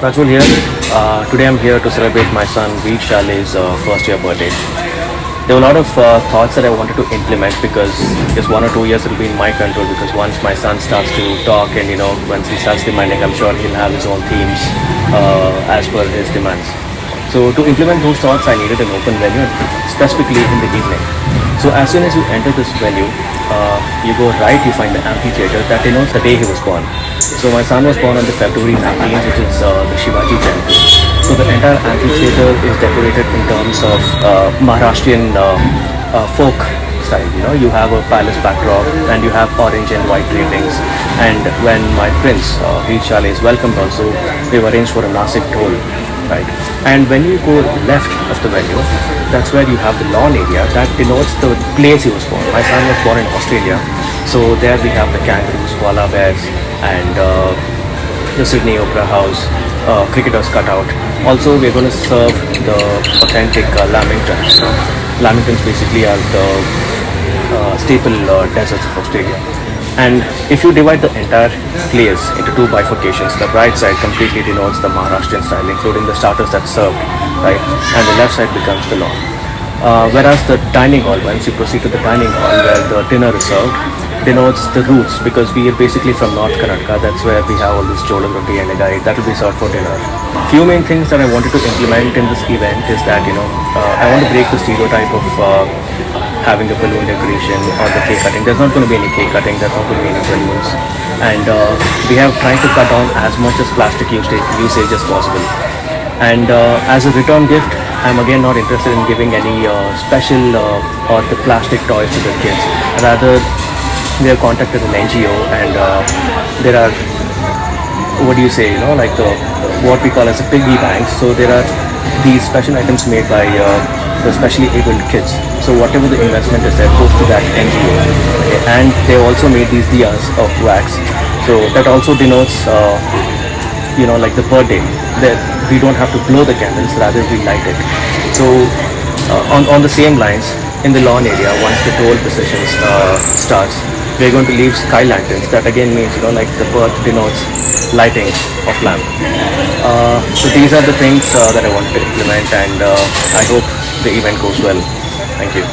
Rajul here. Today I'm here to celebrate my son Veer Shale's first year birthday. There were a lot of thoughts that I wanted to implement because just 1 or 2 years it'll be in my control, because once my son starts to talk and once he starts demanding, I'm sure he'll have his own themes as per his demands. So to implement those thoughts, I needed an open venue, specifically in the evening. So as soon as you enter this venue, you go right, you find the amphitheater that denotes the day he was born. So my son was born on the February 19th, which is the Shivaji Jayanti. So the entire amphitheater is decorated in terms of Maharashtrian folk style. You have a palace backdrop and you have orange and white railings. And when my prince Veer Shale is welcomed also, we've arranged for a Nasik toll. Right. And when you go left of the venue, that's where you have the lawn area that denotes the place he was born. My son was born in Australia, so there we have the kangaroos, koala bears, and the Sydney Opera House, cricketers cut out. Also, we're going to serve the authentic lamingtons. Lamingtons basically are the staple deserts of Australia. And if you divide the entire place into two bifurcations, the right side completely denotes the Maharashtrian style, including the starters that's served, right? And the left side becomes the lawn. Whereas the dining hall, once you proceed to the dining hall where the dinner is served, denotes the roots, because we are basically from North Karnataka. That's where we have all this chola roti and egai that will be served for dinner. Few main things that I wanted to implement in this event is that I want to break the stereotype of having a balloon decoration or the cake cutting. There's not going to be any cake cutting, there's not going to be any balloons. And we have tried to cut down as much as plastic usage as possible. And as a return gift, I'm again not interested in giving any special or the plastic toys to the kids. Rather, we have contacted an NGO and there are, what do you say, like what we call as a piggy bank. So there are these special items made by the specially abled kids. So whatever the investment is there goes to that NGO. Okay? And they also made these diyas of wax. So that also denotes, like the birthday, that we don't have to blow the candles, rather we light it. So on the same lines, in the lawn area, once the toll processions starts, we're going to leave sky lanterns. That again means, like the birth denotes lighting of lamp. So these are the things that I wanted to implement, and I hope the event goes well. Thank you.